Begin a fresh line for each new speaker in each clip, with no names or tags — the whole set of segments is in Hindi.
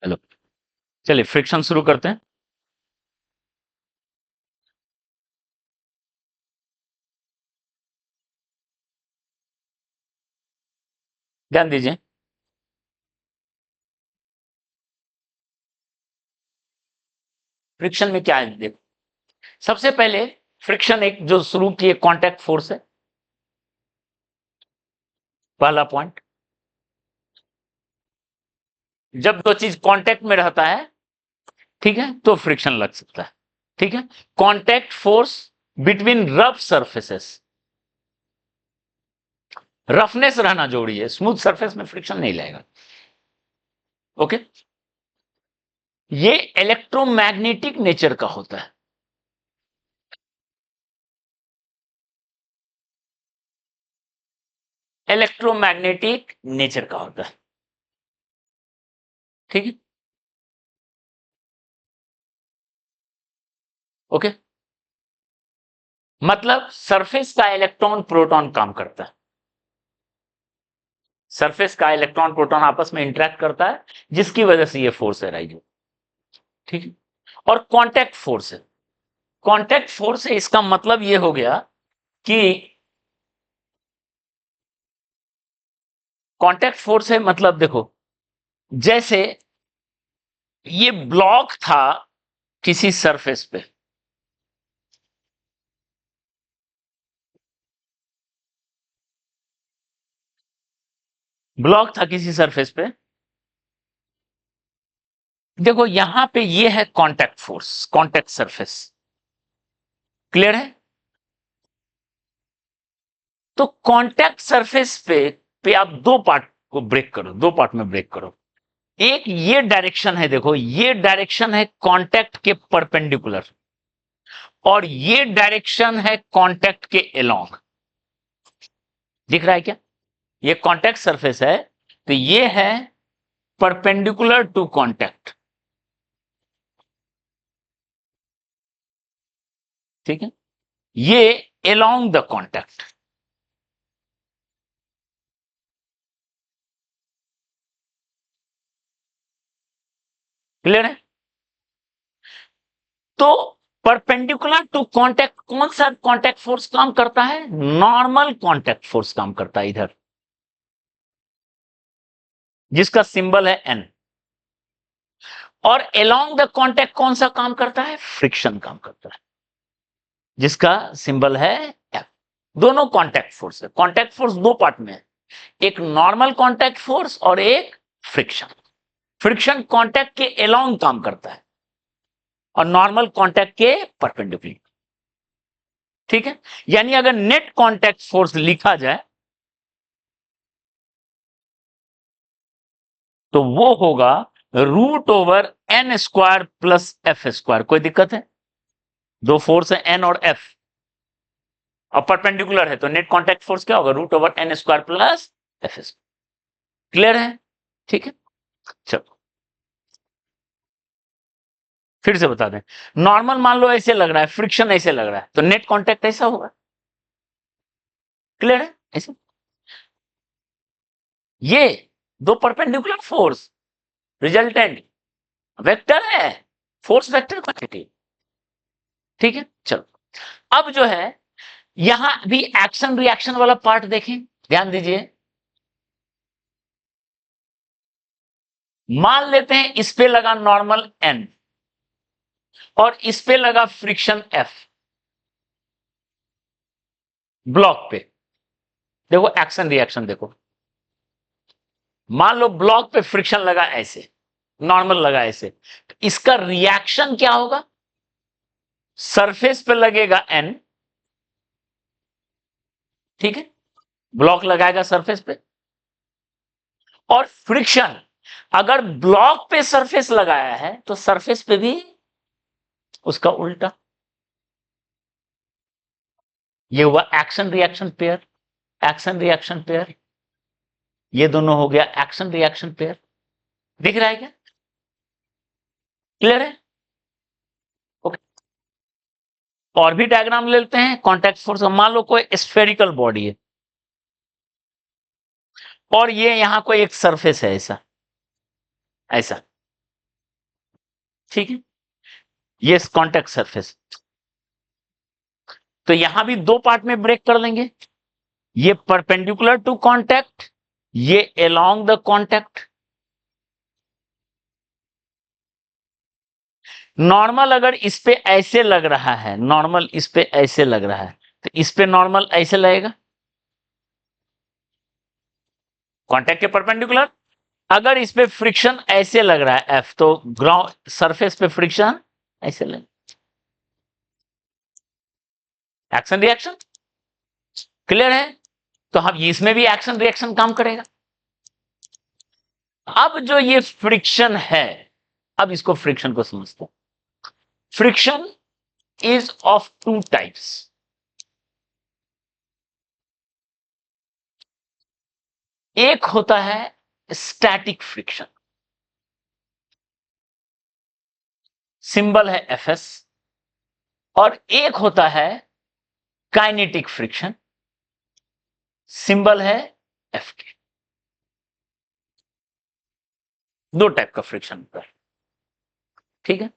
हेलो, चलिए फ्रिक्शन शुरू करते हैं। ध्यान दीजिए, फ्रिक्शन में क्या है देखो। सबसे पहले फ्रिक्शन एक जो शुरू किए कांटेक्ट फोर्स है, पहला पॉइंट। जब दो चीज कांटेक्ट में रहता है, ठीक है, तो फ्रिक्शन लग सकता है। ठीक है, contact force between rough surfaces. Roughness रहना जरूरी है, स्मूथ सरफेस में फ्रिक्शन नहीं लगेगा। ओके, ये इलेक्ट्रोमैग्नेटिक नेचर का होता है। इलेक्ट्रोमैग्नेटिक नेचर का होता है। ठीक है, ओके, मतलब सरफेस का इलेक्ट्रॉन प्रोटॉन काम करता है। सरफेस का इलेक्ट्रॉन प्रोटॉन आपस में इंटरेक्ट करता है, जिसकी वजह से ये फोर्स अराइज हो। ठीक है, और कांटेक्ट फोर्स है। कांटेक्ट फोर्स है, इसका मतलब ये हो गया कि कांटेक्ट फोर्स है मतलब देखो, जैसे ये ब्लॉक था किसी सरफेस पे, ब्लॉक था किसी सरफेस पे। देखो यहां पे ये है contact force, contact surface. Clear है? तो कांटेक्ट सरफेस पे आप दो पार्ट को ब्रेक करो, दो पार्ट में ब्रेक करो। एक ये डायरेक्शन है, देखो ये डायरेक्शन है कांटेक्ट के परपेंडिकुलर, और ये डायरेक्शन है कांटेक्ट के अलोंग। दिख रहा है क्या? ये कांटेक्ट सरफेस है, तो ये है परपेंडिकुलर टू कांटेक्ट। ठीक है, ये अलोंग द कांटेक्ट। क्लियर है? तो परपेंडिकुलर टू कांटेक्ट कौन सा कांटेक्ट फोर्स काम करता है? नॉर्मल कांटेक्ट फोर्स काम करता है इधर, जिसका सिंबल है एन। और अलोंग द कांटेक्ट कौन सा काम करता है? फ्रिक्शन काम करता है, जिसका सिंबल है एफ। दोनों कांटेक्ट फोर्स है। कांटेक्ट फोर्स दो पार्ट में है, एक नॉर्मल कांटेक्ट फोर्स और एक फ्रिक्शन। फ्रिक्शन कांटेक्ट के अलोंग काम करता है और नॉर्मल कांटेक्ट के परपेंडिकुलर। ठीक है, यानी अगर नेट कांटेक्ट फोर्स लिखा जाए तो वो होगा √/n² प्लस f²। कोई दिक्कत है? दो फोर्स है एन और एफ, और परपेंडिकुलर है, तो नेट कांटेक्ट फोर्स क्या होगा? √/n² plus f²। क्लियर है? ठीक है, चलो फिर से बता दें। नॉर्मल मान लो ऐसे लग रहा है, फ्रिक्शन ऐसे लग रहा है, तो नेट कांटेक्ट ऐसा होगा। क्लियर है? ऐसे ये दो परपेंडिकुलर फोर्स रिजल्टेंट वेक्टर है, फोर्स वेक्टर क्वांटिटी। ठीक है, चलो अब जो है यहां भी एक्शन रिएक्शन वाला पार्ट देखें, ध्यान दीजिए। मान लेते हैं इस पे लगा नॉर्मल एन और इस पे लगा फ्रिक्शन एफ, ब्लॉक पे। देखो एक्शन रिएक्शन देखो, मान लो ब्लॉक पे फ्रिक्शन लगा ऐसे, नॉर्मल लगा ऐसे, तो इसका रिएक्शन क्या होगा? सरफेस पे लगेगा एन, ठीक है, ब्लॉक लगाएगा सरफेस पे, और फ्रिक्शन अगर ब्लॉक पे सरफेस लगाया है तो सरफेस पे भी उसका उल्टा। ये हुआ action reaction pair. Action reaction pair, ये दोनों हो गया एक्शन रिएक्शन पेयर। दिख रहा है क्या? क्लियर है? ओके, और भी डायग्राम ले लेते हैं कांटेक्ट फोर्स। मान लो कोई स्फेरिकल बॉडी है और ये यहां कोई एक सरफेस है, ऐसा ऐसा, ठीक है, ये कॉन्टैक्ट सरफेस। तो यहां भी दो पार्ट में ब्रेक कर लेंगे, ये परपेंडिकुलर टू कॉन्टैक्ट, ये अलोंग द कॉन्टैक्ट। नॉर्मल अगर इस पे ऐसे लग रहा है, नॉर्मल इस पे ऐसे लग रहा है, तो इस पे नॉर्मल ऐसे लगेगा कॉन्टैक्ट के परपेंडिकुलर। अगर इस पे फ्रिक्शन ऐसे लग रहा है एफ, तो ग्राउंड सरफेस पे फ्रिक्शन ऐसे लगे, एक्शन रिएक्शन। क्लियर है? तो हम इसमें भी एक्शन रिएक्शन काम करेगा। अब जो ये फ्रिक्शन है, अब इसको फ्रिक्शन को समझते हैं। Friction is of two types. एक होता है स्टैटिक फ्रिक्शन, सिंबल है एफएस, और एक होता है काइनेटिक फ्रिक्शन, सिंबल है एफके। दो टाइप का फ्रिक्शन होता है, ठीक है।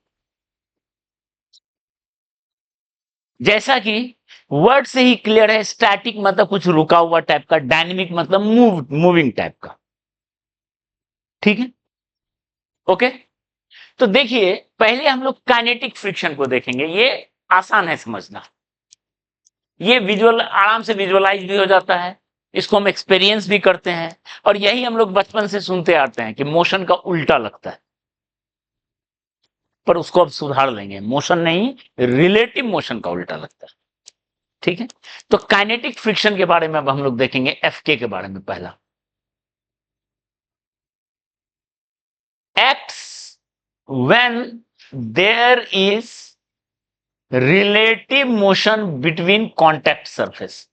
जैसा कि वर्ड से ही क्लियर है, स्टैटिक मतलब कुछ रुका हुआ टाइप का, डायनेमिक मतलब मूविंग टाइप का, ठीक है, ओके। तो देखिए, पहले हम लोग काइनेटिक फ्रिक्शन को देखेंगे, ये आसान है समझना, ये विजुअल आराम से विजुअलाइज भी हो जाता है, इसको हम एक्सपीरियंस भी करते हैं, और यही हम लोग बचपन से सुनते आते हैं कि मोशन का उल्टा लगता है, पर उसको अब सुधार लेंगे, मोशन नहीं, रिलेटिव मोशन का उल्टा लगता है, ठीक है। तो काइनेटिक फ्रिक्शन के बारे में अब हम लोग देखेंगे, एफके के बारे में। पहला, acts when there is relative motion between contact surface.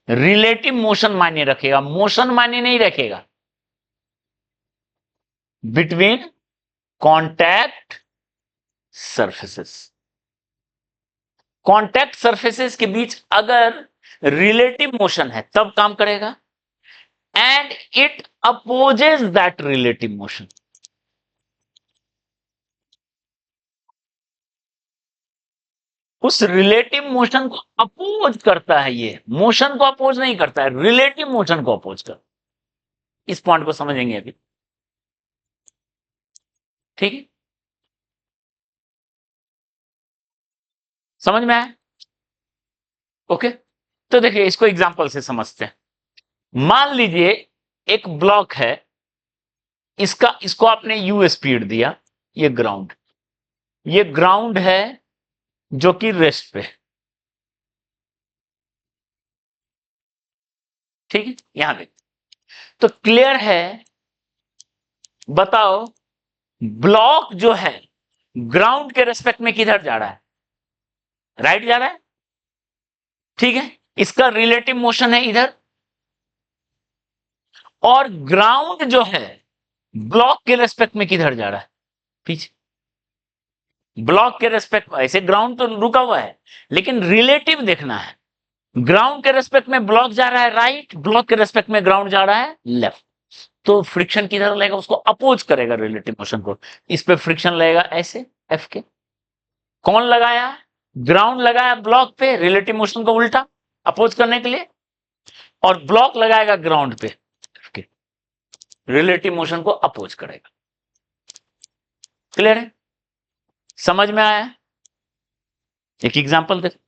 Relative motion मायने रखेगा, मोशन मायने नहीं रखेगा, between contact surfaces. Contact surfaces के बीच अगर रिलेटिव मोशन है तब काम करेगा, and it opposes that relative motion. उस रिलेटिव मोशन को अपोज करता है, ये मोशन को अपोज नहीं करता है, रिलेटिव मोशन को अपोज करता है। इस पॉइंट को समझेंगे अभी, ठीक है, समझ में आया? ओके। तो देखिए, इसको एग्जांपल से समझते हैं। मान लीजिए एक ब्लॉक है, इसको आपने यू स्पीड दिया, ये ग्राउंड है जो कि रेस्ट पे, ठीक है। यहां देख, तो क्लियर है, बताओ ब्लॉक जो है ग्राउंड के रेस्पेक्ट में किधर जा रहा है? राइट जा रहा है, ठीक है। इसका रिलेटिव मोशन है इधर, और ग्राउंड जो है ब्लॉक के रेस्पेक्ट में किधर जा रहा है? पीछे। ब्लॉक के रेस्पेक्ट, ऐसे ग्राउंड तो रुका हुआ है, लेकिन रिलेटिव देखना है। ग्राउंड के रेस्पेक्ट में ब्लॉक जा रहा है राइट, ब्लॉक के रेस्पेक्ट में ग्राउंड जा रहा है लेफ्ट। तो फ्रिक्शन किधर लगेगा? उसको अपोज करेगा रिलेटिव मोशन को। इस पे फ्रिक्शन लगेगा ऐसे, एफ के। कौन लगाया? ग्राउंड लगाया ब्लॉक पे रिलेटिव मोशन को उल्टा अपोज करने के लिए, और ब्लॉक लगाएगा ग्राउंड पे, रिलेटिव मोशन को अपोज करेगा। क्लियर है? समझ में आया? एक एग्जांपल देख,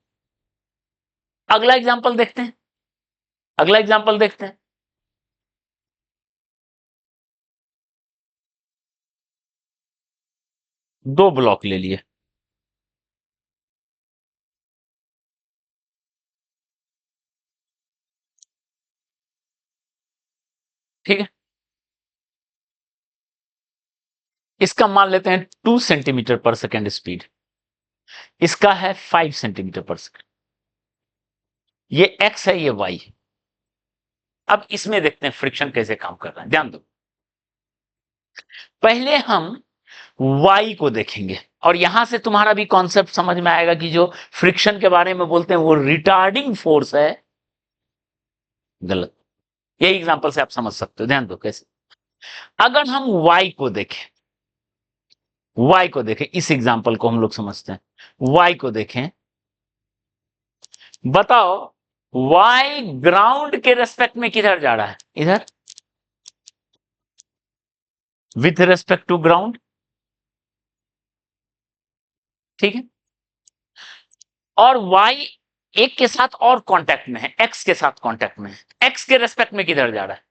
अगला एग्जांपल देखते हैं, अगला एग्जांपल देखते हैं। दो ब्लॉक ले लिए, ठीक है। इसका मान लेते हैं 2 सेंटीमीटर पर सेकेंड स्पीड, इसका है 5 सेंटीमीटर पर सेकेंड। ये एक्स है, ये वाई है। अब इसमें देखते हैं फ्रिक्शन कैसे काम कर रहा है, ध्यान दो। पहले हम वाई को देखेंगे, और यहां से तुम्हारा भी कॉन्सेप्ट समझ में आएगा कि जो फ्रिक्शन के बारे में बोलते हैं वो रिटार्डिंग फोर्स है, गलत। यही एग्जांपल से आप समझ सकते हो, ध्यान दो कैसे। अगर हम वाई को देखें, वाई को देखें, इस एग्जाम्पल को हम लोग समझते हैं। वाई को देखें, बताओ वाई ग्राउंड के रेस्पेक्ट में किधर जा रहा है? इधर, विथ रेस्पेक्ट टू ग्राउंड, ठीक है। और वाई एक के साथ और कांटेक्ट में है, एक्स के साथ कांटेक्ट में है, एक्स के रेस्पेक्ट में किधर जा रहा है?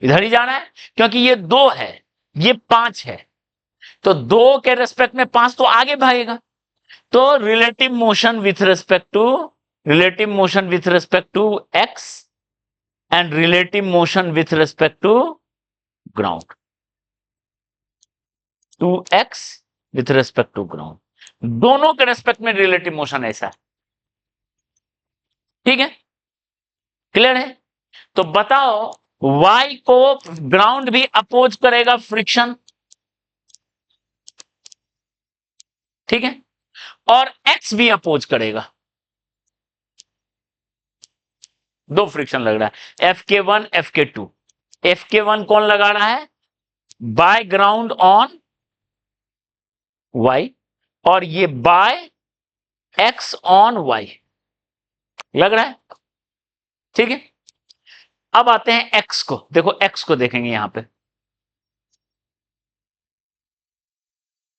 इधर ही जाना है, क्योंकि ये 2 है, ये 5 है, तो 2 के रेस्पेक्ट में 5 तो आगे भागेगा। तो relative motion with respect to x and relative motion with respect to ground, to x with respect to ground, दोनों के रेस्पेक्ट में रिलेटिव मोशन ऐसा है, ठीक है, क्लियर है? तो बताओ y को ग्राउंड भी अपोज करेगा फ्रिक्शन, ठीक है, और x भी अपोज करेगा, 2 फ्रिक्शन लग रहा है, Fk1 Fk2। Fk1 कौन लगा रहा है? बाय ग्राउंड ऑन y, और ये बाय x ऑन y लग रहा है, ठीक है। अब आते हैं x को, देखो x को देखेंगे यहां पे,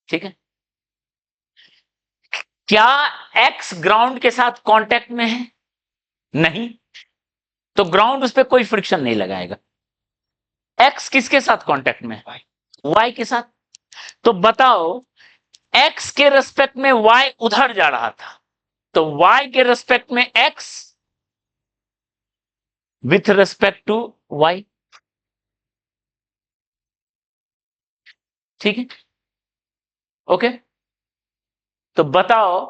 ठीक है। क्या x ग्राउंड के साथ कांटेक्ट में है? नहीं, तो ग्राउंड उस पर कोई फ्रिक्शन नहीं लगाएगा। x किसके साथ कांटेक्ट में है? y के साथ। तो बताओ x के रेस्पेक्ट में y उधर जा रहा था, तो y के रेस्पेक्ट में x with respect to y, ठीक है, ओके। तो बताओ,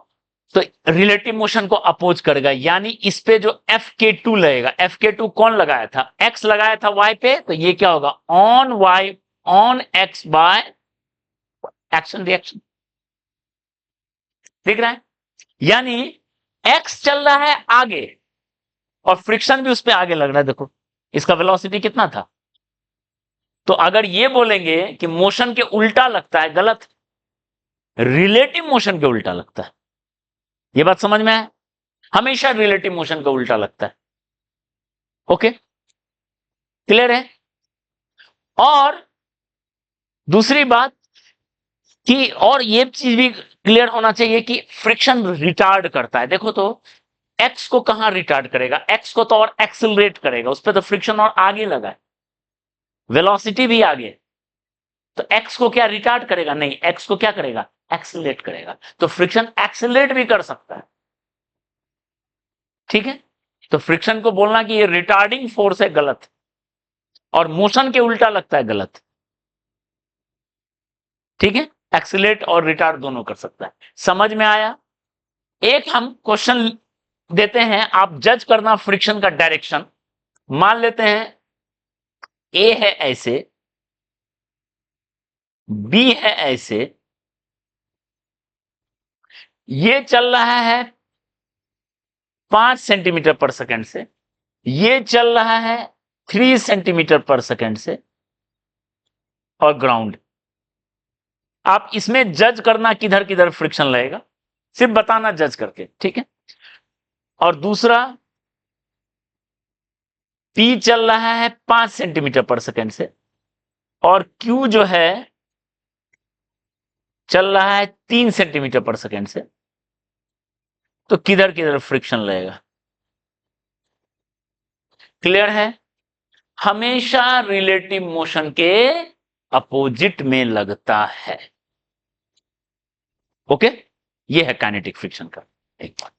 तो रिलेटिव मोशन को अपोज करेगा, यानी इस पे जो Fk2 लगेगा, Fk2 कौन लगाया था? x लगाया था y पे, तो ये क्या होगा? On y on x by action reaction, दिख रहा है? यानी x चल रहा है आगे और फ्रिक्शन भी उस पर आगे लग रहा है, देखो इसका वेलोसिटी कितना था। तो अगर ये बोलेंगे कि मोशन के उल्टा लगता है, गलत, रिलेटिव मोशन के उल्टा लगता है। ये बात समझ में है? हमेशा रिलेटिव मोशन का उल्टा लगता है, ओके, क्लियर है? और दूसरी बात कि, और ये चीज भी क्लियर होना चाहिए कि फ्रिक्शन रिटार्ड करता है। देखो तो एक्स को कहां रिटार्ड करेगा? एक्स को तो और एक्सिलरेट करेगा, उस पर तो फ्रिक्शन और आगे लगा है, वेलोसिटी भी आगे, तो एक्स को क्या रिटार्ड करेगा? नहीं, एक्स को क्या करेगा? एक्सिलरेट करेगा। तो फ्रिक्शन एक्सिलरेट भी कर सकता है, ठीक है। तो फ्रिक्शन को बोलना कि ये रिटार्डिंग फोर्स है, गलत, और मोशन के उल्टा लगता है, गलत, ठीक है। एक्सिलेट और रिटार्ड दोनों कर सकता है। समझ में आया? एक हम क्वेश्चन देते हैं, आप जज करना फ्रिक्शन का डायरेक्शन। मान लेते हैं ए है ऐसे, बी है ऐसे, ये चल रहा है 5 सेंटीमीटर पर सेकंड से, ये चल रहा है 3 सेंटीमीटर पर सेकंड से, और ग्राउंड। आप इसमें जज करना किधर किधर फ्रिक्शन लगेगा, सिर्फ बताना जज करके, ठीक है। और दूसरा, पी चल रहा है 5 सेंटीमीटर पर सेकंड से, और क्यू जो है चल रहा है 3 सेंटीमीटर पर सेकंड से, तो किधर किधर फ्रिक्शन लगेगा? क्लियर है? हमेशा रिलेटिव मोशन के अपोजिट में लगता है, ओके। ये है काइनेटिक फ्रिक्शन का एक बात।